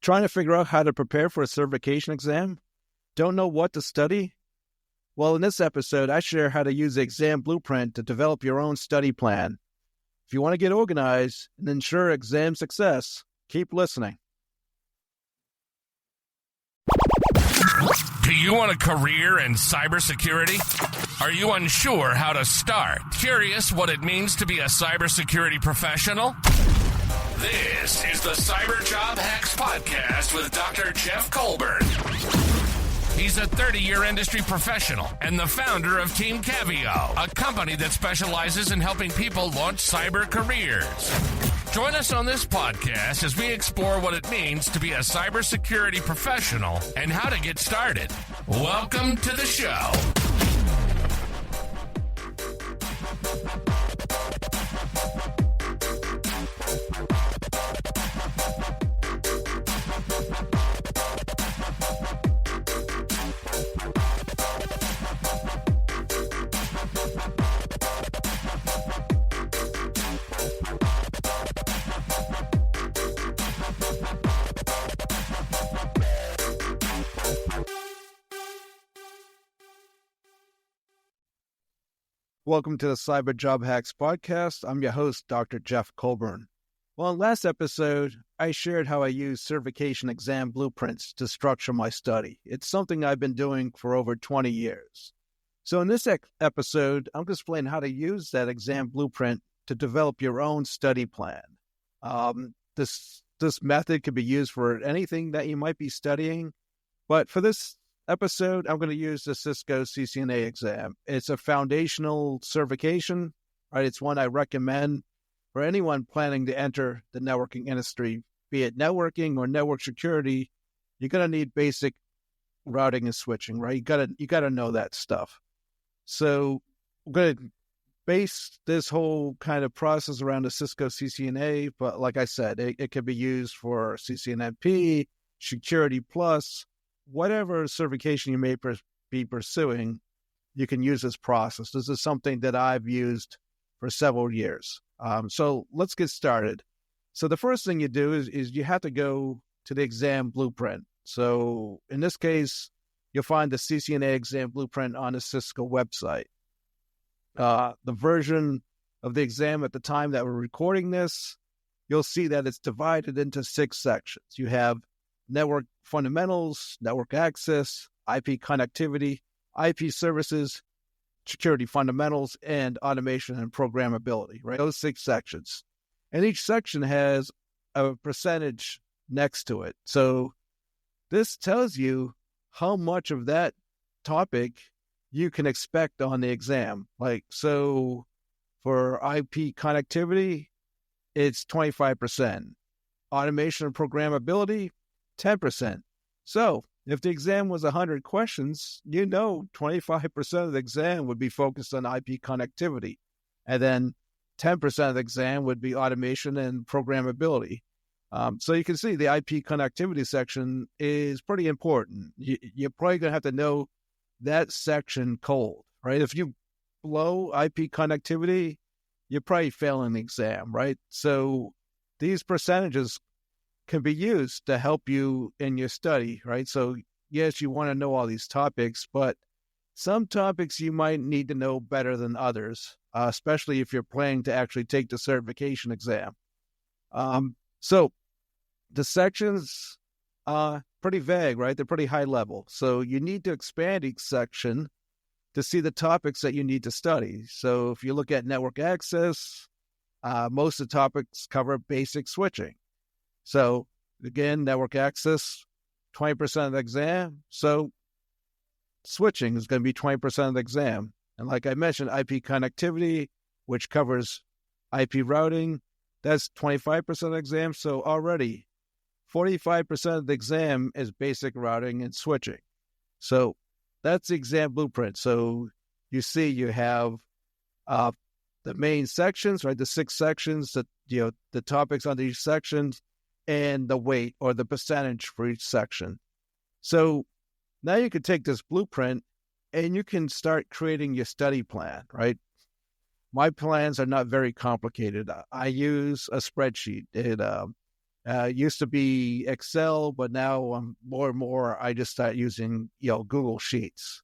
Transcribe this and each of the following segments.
Trying to figure out how to prepare for a certification exam? Don't know what to study? Well, in this episode, I share how to use the exam blueprint to develop your own study plan. If you want to get organized and ensure exam success, keep listening. Do you want a career in cybersecurity? Are you unsure how to start? Curious what it means to be a cybersecurity professional? This is the Cyber Job Hacks Podcast with Dr. Jeff Colburn. He's a 30-year industry professional and the founder of Team Caveo, a company that specializes in helping people launch cyber careers. Join us on this podcast as we explore what it means to be a cybersecurity professional and how to get started. Welcome to the show. Welcome to the Cyber Job Hacks Podcast. I'm your host, Dr. Jeff Colburn. Well, in last episode, I shared how I use certification exam blueprints to structure my study. It's something I've been doing for over 20 years. So in this episode, I'm going to explain how to use that exam blueprint to develop your own study plan. This method can be used for anything that you might be studying, but for this episode, I'm going to use the Cisco CCNA exam. It's a foundational certification, right? It's one I recommend for anyone planning to enter the networking industry, be it networking or network security. You're going to need basic routing and switching, right? You got to know that stuff. So I'm going to base this whole kind of process around the Cisco CCNA, but like I said, it can be used for CCNP, Security Plus, whatever certification you may be pursuing, you can use this process. This is something that I've used for several years. So let's get started. So the first thing you do is you have to go to the exam blueprint. So in this case, you'll find the CCNA exam blueprint on the Cisco website. The version of the exam at the time that we're recording this, you'll see that it's divided into 6 sections. You have network fundamentals, network access, IP connectivity, IP services, security fundamentals, and automation and programmability, right? Those 6 sections. And each section has a percentage next to it. So this tells you how much of that topic you can expect on the exam. Like, so for IP connectivity, it's 25%. Automation and programmability, 10%. So if the exam was 100 questions, 25% of the exam would be focused on IP connectivity. And then 10% of the exam would be automation and programmability. So you can see the IP connectivity section is pretty important. You're probably going to have to know that section cold, right? If you blow IP connectivity, you're probably failing the exam, right? So these percentages can be used to help you in your study, right? So yes, you want to know all these topics, but some topics you might need to know better than others, especially if you're planning to actually take the certification exam. So the sections are pretty vague, right? They're pretty high level. So you need to expand each section to see the topics that you need to study. So if you look at network access, most of the topics cover basic switching. So again, network access, 20% of the exam. So switching is going to be 20% of the exam. And like I mentioned, IP connectivity, which covers IP routing, that's 25% of the exam. So already 45% of the exam is basic routing and switching. So that's the exam blueprint. So you see you have the main sections, right? The 6 sections, the topics on each section, and the weight or the percentage for each section. So now you can take this blueprint and you can start creating your study plan, right? My plans are not very complicated. I use a spreadsheet. It Used to be Excel, but now more and more I just start using Google Sheets.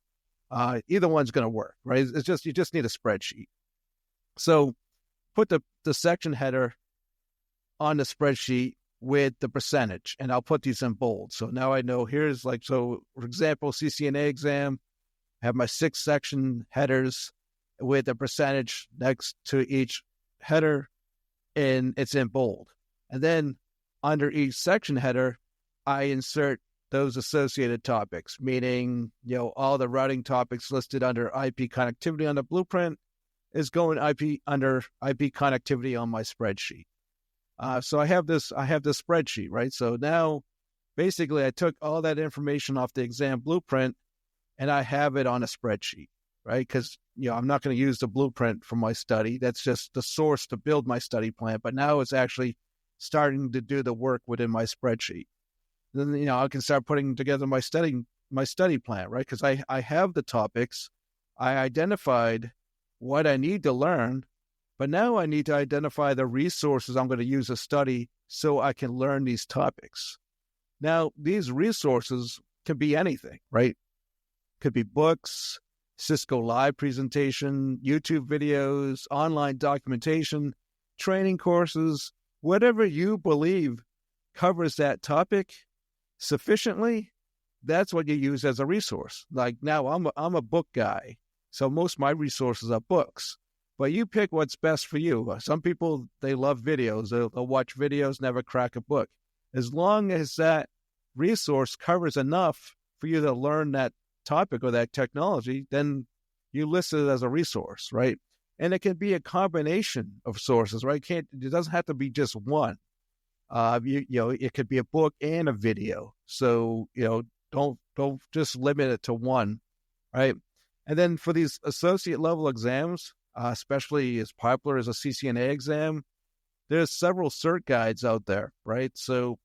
Either one's going to work, right? It's just you just need a spreadsheet. So put the section header on the spreadsheet with the percentage, and I'll put these in bold. So now I know here's so for example, CCNA exam, I have my 6 section headers with a percentage next to each header, and it's in bold. And then under each section header, I insert those associated topics, meaning, all the routing topics listed under IP connectivity on the blueprint is going under IP connectivity on my spreadsheet. So I have this spreadsheet, right? So now basically I took all that information off the exam blueprint and I have it on a spreadsheet, right? Because, I'm not going to use the blueprint for my study. That's just the source to build my study plan. But now it's actually starting to do the work within my spreadsheet. Then, I can start putting together my study plan, right? Because I have the topics. I identified what I need to learn, but now I need to identify the resources I'm going to use to study so I can learn these topics. Now, these resources can be anything, right? Could be books, Cisco Live presentation, YouTube videos, online documentation, training courses, whatever you believe covers that topic sufficiently, that's what you use as a resource. Like now I'm a book guy, so most of my resources are books. But you pick what's best for you. Some people, they love videos. They'll watch videos, never crack a book. As long as that resource covers enough for you to learn that topic or that technology, then you list it as a resource, right? And it can be a combination of sources, right? It doesn't have to be just one. It could be a book and a video. So, don't just limit it to one, right? And then for these associate level exams, especially as popular as a CCNA exam, there's several cert guides out there, right? So,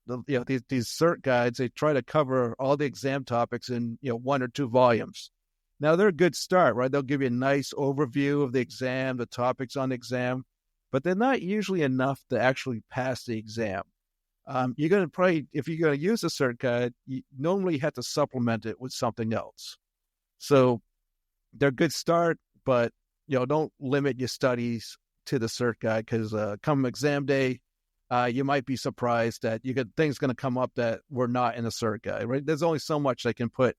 these cert guides, they try to cover all the exam topics in, 1 or 2 volumes. Now, they're a good start, right? They'll give you a nice overview of the exam, the topics on the exam, but they're not usually enough to actually pass the exam. You're going to probably, if you're going to use a cert guide, you normally have to supplement it with something else. So they're a good start, but, don't limit your studies to the cert guide because come exam day, you might be surprised that things going to come up that were not in the cert guide, right? There's only so much they can put,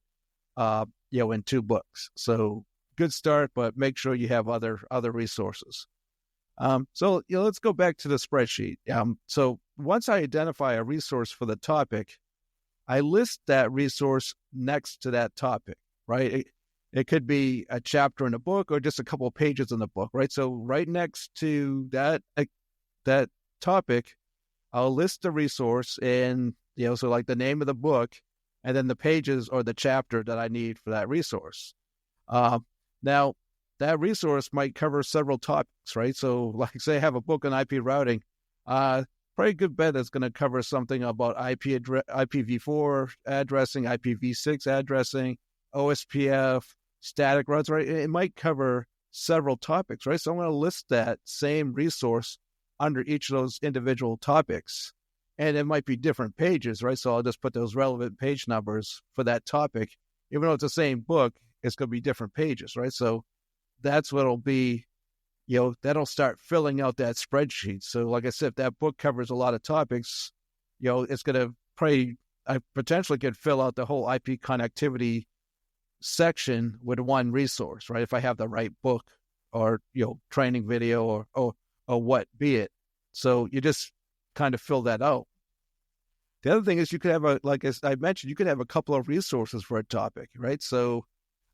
in 2 books. So good start, but make sure you have other resources. So let's go back to the spreadsheet. So once I identify a resource for the topic, I list that resource next to that topic, right? It could be a chapter in a book or just a couple of pages in the book, right? So right next to that topic, I'll list the resource and, so like the name of the book and then the pages or the chapter that I need for that resource. Now, that resource might cover several topics, right? So like say I have a book on IP routing, pretty good bet it's going to cover something about IPv4 addressing, IPv6 addressing, OSPF, static routes, right? It might cover several topics, right? So I'm going to list that same resource under each of those individual topics. And it might be different pages, right? So I'll just put those relevant page numbers for that topic. Even though it's the same book, it's going to be different pages, right? So that's what it'll be, that'll start filling out that spreadsheet. So like I said, if that book covers a lot of topics, it's going to I potentially could fill out the whole IP connectivity section with one resource, right? If I have the right book or, training video or what be it. So you just kind of fill that out. The other thing is you could have like as I mentioned, you could have a couple of resources for a topic, right? So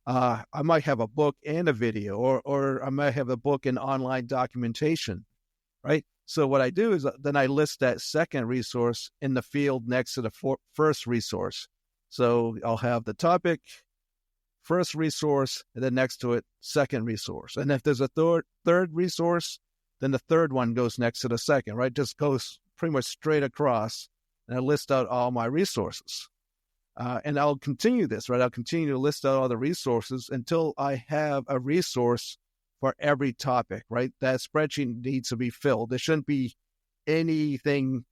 I might have a book and a video, or I might have a book and online documentation, right? So what I do is then I list that second resource in the field next to the first resource. So I'll have the topic, first resource, and then next to it, second resource. And if there's a third resource, then the third one goes next to the second, right? Just goes pretty much straight across, and I list out all my resources. And I'll continue this, right? I'll continue to list out all the resources until I have a resource for every topic, right? That spreadsheet needs to be filled. There shouldn't be anything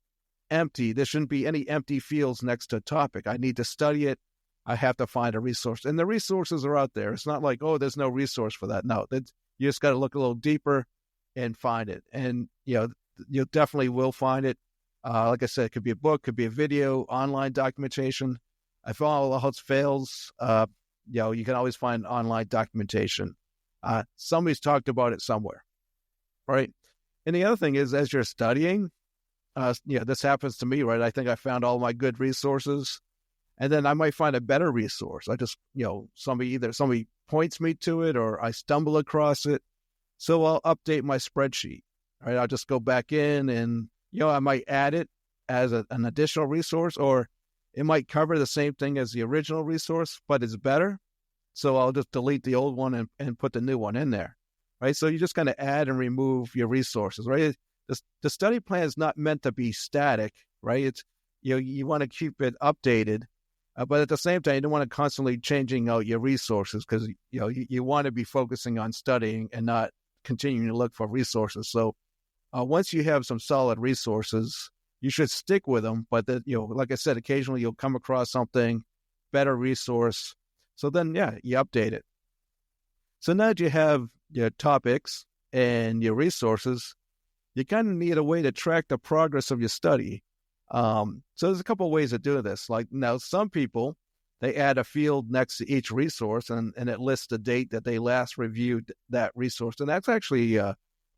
empty. There shouldn't be any empty fields next to a topic. I need to study it. I have to find a resource. And the resources are out there. It's not like, oh, there's no resource for that. No, you just got to look a little deeper and find it. And, you definitely will find it. Like I said, it could be a book, could be a video, online documentation. If all else fails, you can always find online documentation. Somebody's talked about it somewhere, right? And the other thing is, as you're studying, this happens to me, right? I think I found all my good resources, and then I might find a better resource. I just, somebody points me to it, or I stumble across it. So I'll update my spreadsheet, right? I'll just go back in and, I might add it as an additional resource, or it might cover the same thing as the original resource, but it's better. So I'll just delete the old one and put the new one in there, right? So you just kind of add and remove your resources, right? The study plan is not meant to be static, right? It's, you want to keep it updated, but at the same time, you don't want to constantly changing out your resources, because, you want to be focusing on studying and not continuing to look for resources. So once you have some solid resources, you should stick with them. But like I said, occasionally you'll come across something, better resource. So then, you update it. So now that you have your topics and your resources, you kind of need a way to track the progress of your study. So there's a couple of ways of doing this. Like, now, some people, they add a field next to each resource, and it lists the date that they last reviewed that resource. And that's actually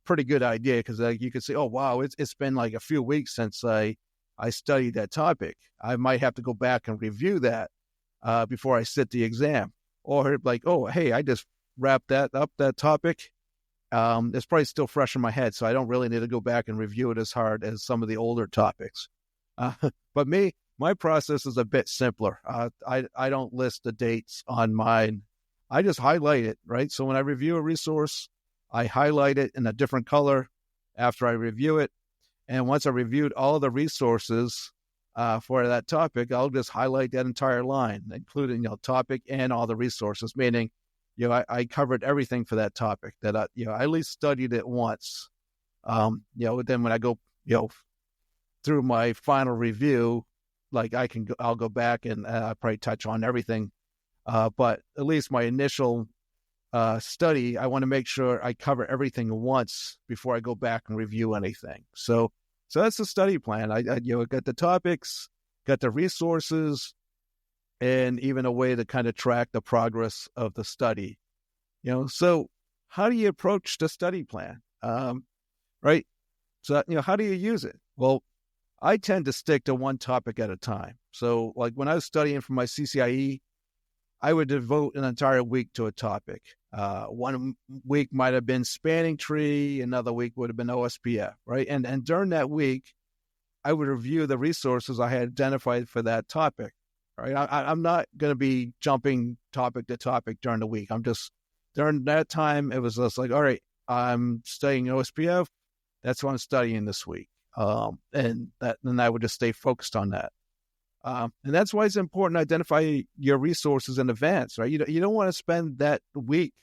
pretty good idea, because you can say, oh, wow, it's been like a few weeks since I studied that topic. I might have to go back and review that before I sit the exam. Or like, oh, hey, I just wrapped that topic. It's probably still fresh in my head, so I don't really need to go back and review it as hard as some of the older topics. But my process is a bit simpler. I don't list the dates on mine. I just highlight it, right? So when I review a resource, I highlight it in a different color after I review it. And once I reviewed all the resources for that topic, I'll just highlight that entire line, including, topic and all the resources, meaning, I covered everything for that topic, that I at least studied it once. Then when I go, through my final review, like I'll go back and I'll probably touch on everything. But at least my initial study, I want to make sure I cover everything once before I go back and review anything. So that's the study plan. I got the topics, got the resources, and even a way to kind of track the progress of the study. So how do you approach the study plan? Right? So, how do you use it? Well, I tend to stick to one topic at a time. So like when I was studying for my CCIE, I would devote an entire week to a topic. One week might have been spanning tree, another week would have been OSPF, right? And during that week, I would review the resources I had identified for that topic, right? I'm not going to be jumping topic to topic during the week. I'm just, during that time, it was just like, all right, I'm studying OSPF. That's what I'm studying this week. And I would just stay focused on that. And that's why it's important to identify your resources in advance, right? You don't want to spend that week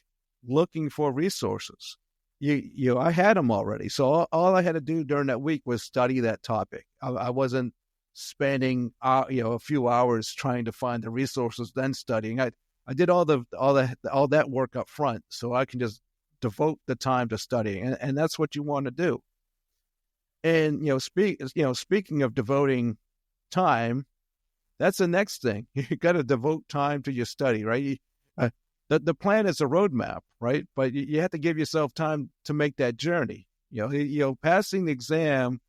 looking for resources. I had them already. So all I had to do during that week was study that topic. I wasn't spending, a few hours trying to find the resources, then studying. I did all that work up front, so I can just devote the time to studying. And that's what you want to do. And, speaking of devoting time, that's the next thing. You got to devote time to your study, right? The plan is a roadmap, right? But you have to give yourself time to make that journey. Passing the exam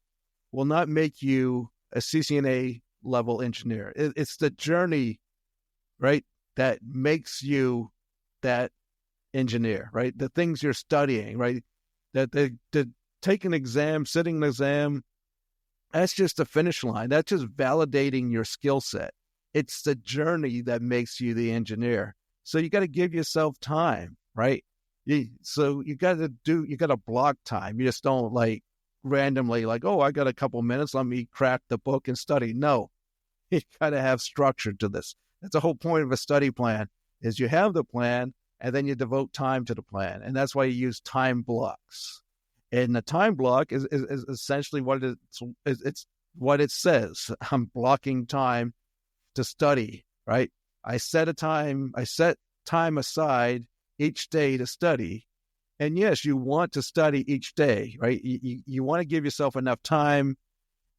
will not make you a CCNA level engineer. It's the journey, right, that makes you that engineer, right? The things you're studying, right? That take an exam, sitting an exam, that's just the finish line. That's just validating your skill set. It's the journey that makes you the engineer. So you got to give yourself time, right? So you got to block time. You just don't randomly I got a couple minutes, let me crack the book and study. No, you got to have structure to this. That's the whole point of a study plan, is you have the plan and then you devote time to the plan. And that's why you use time blocks. And the time block is essentially what it is. It's what it says. I'm blocking time to study, right? I set time aside each day to study. And yes, you want to study each day, right? You want to give yourself enough time,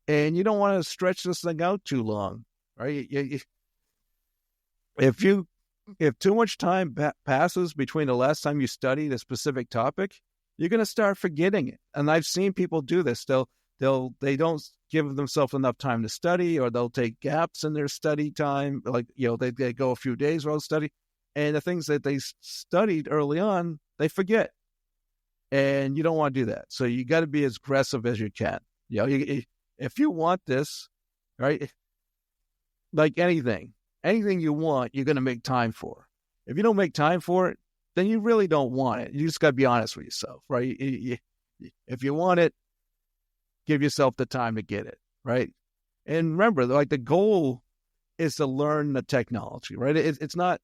and you don't want to stretch this thing out too long, right? If too much time passes between the last time you studied a specific topic, you're going to start forgetting it. And I've seen people do this. They don't give themselves enough time to study, or they'll take gaps in their study time. Like, they go a few days without study, and the things that they studied early on, they forget. And you don't want to do that. So you got to be as aggressive as you can. If you want this, right, like anything you want, you're going to make time for. If you don't make time for it, then you really don't want it. You just got to be honest with yourself, right? If you want it, give yourself the time to get it, right? And remember, like, the goal is to learn the technology, right? It's not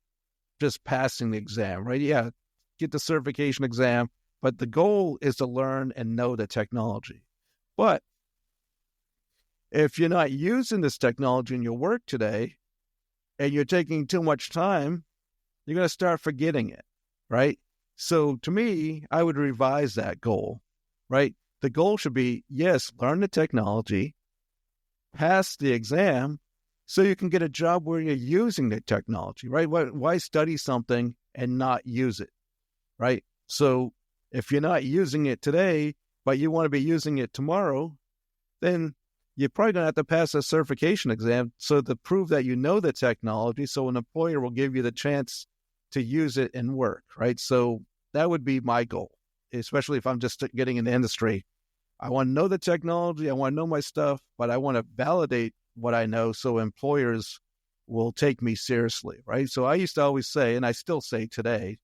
just passing the exam, right? Yeah, get the certification exam, but the goal is to learn and know the technology. But if you're not using this technology in your work today, and you're taking too much time, you're going to start forgetting it, right? So to me, I would revise that goal, right? The goal should be, yes, learn the technology, pass the exam, so you can get a job where you're using the technology, right? Why study something and not use it, right? So if you're not using it today, but you want to be using it tomorrow, then you're probably going to have to pass a certification exam so to prove that you know the technology, so an employer will give you the chance to use it in work, right? So that would be my goal, especially if I'm just getting in the industry. I want to know the technology, I want to know my stuff, but I want to validate what I know so employers will take me seriously, right? So I used to always say, and I still say today,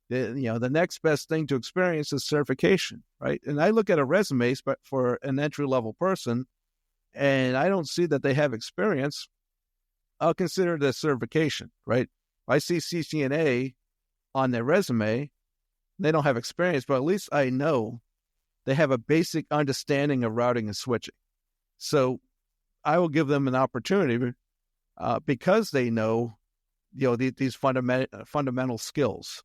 the next best thing to experience is certification, right? And I look at a resume for an entry-level person, and I don't see that they have experience, I'll consider it a certification, right? If I see CCNA on their resume, they don't have experience, but at least I know they have a basic understanding of routing and switching. So I will give them an opportunity because they know, these fundamental skills.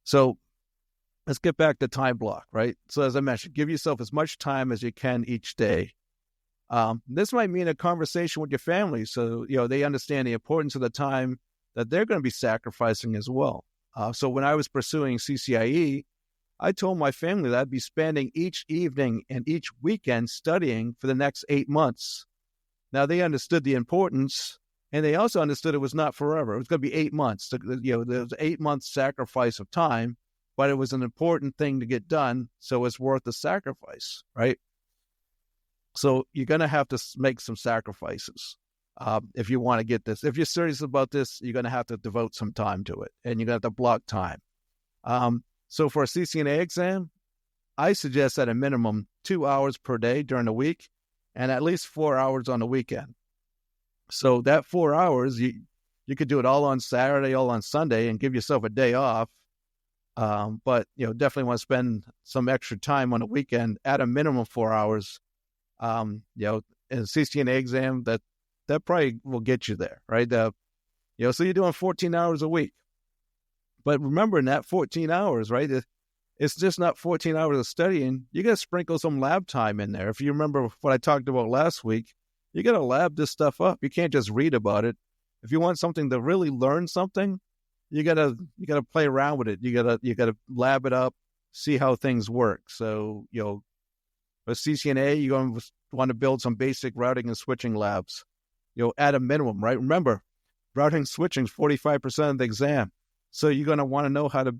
So let's get back to time block, right? So as I mentioned, give yourself as much time as you can each day. This might mean a conversation with your family, so they understand the importance of the time that they're going to be sacrificing as well. So when I was pursuing CCIE, I told my family that I'd be spending each evening and each weekend studying for the next 8 months. Now, they understood the importance, and they also understood it was not forever. It was going to be 8 months. There was 8 months sacrifice of time, but it was an important thing to get done, so it's worth the sacrifice, right? So you're going to have to make some sacrifices if you want to get this. If you're serious about this, you're going to have to devote some time to it, and you're going to have to block time. So for a CCNA exam, I suggest at a minimum 2 hours per day during the week and at least 4 hours on the weekend. So that 4 hours, you could do it all on Saturday, all on Sunday, and give yourself a day off. But definitely want to spend some extra time on the weekend at a minimum 4 hours. In a CCNA exam, that probably will get you there, right? So you're doing 14 hours a week. But remember, in that 14 hours, right, it's just not 14 hours of studying. You got to sprinkle some lab time in there. If you remember what I talked about last week, you got to lab this stuff up. You can't just read about it. If you want something to really learn something, you gotta play around with it. You gotta lab it up, see how things work. So with CCNA, you're going to want to build some basic routing and switching labs, at a minimum, right? Remember, routing and switching is 45% of the exam. So you're going to want to know how to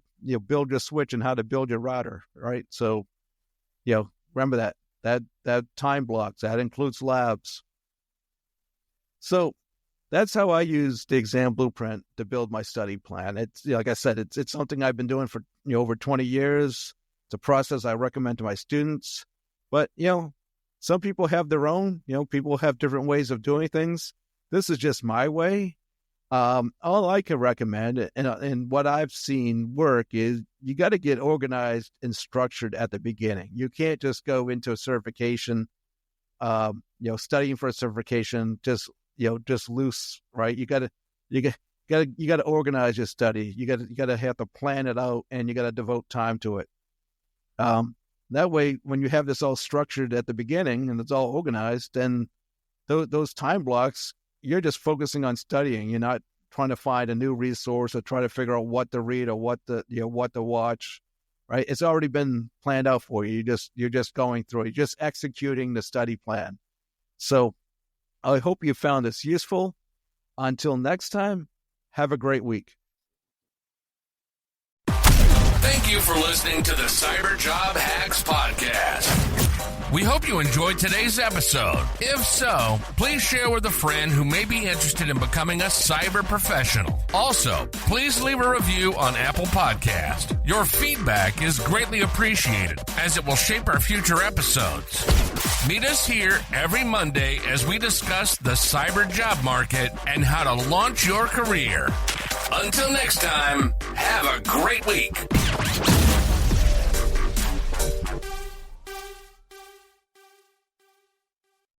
build your switch and how to build your router, right? So, remember that time blocks, that includes labs. So that's how I use the exam blueprint to build my study plan. It's like I said, it's something I've been doing for over 20 years. It's a process I recommend to my students. But some people have their own. People have different ways of doing things. This is just my way. All I can recommend, and what I've seen work, is you got to get organized and structured at the beginning. You can't just go into a certification studying for a certification just loose, right? You got to organize your study. You got to have to plan it out, and you got to devote time to it. That way, when you have this all structured at the beginning and it's all organized, then those time blocks, you're just focusing on studying. You're not trying to find a new resource or try to figure out what to read or what to watch, right? It's already been planned out for you. You're just going through it. You're just executing the study plan. So I hope you found this useful. Until next time, have a great week. Thank you for listening to the Cyber Job Hacks Podcast. We hope you enjoyed today's episode. If so, please share with a friend who may be interested in becoming a cyber professional. Also, please leave a review on Apple Podcast. Your feedback is greatly appreciated, as it will shape our future episodes. Meet us here every Monday as we discuss the cyber job market and how to launch your career. Until next time, have a great week.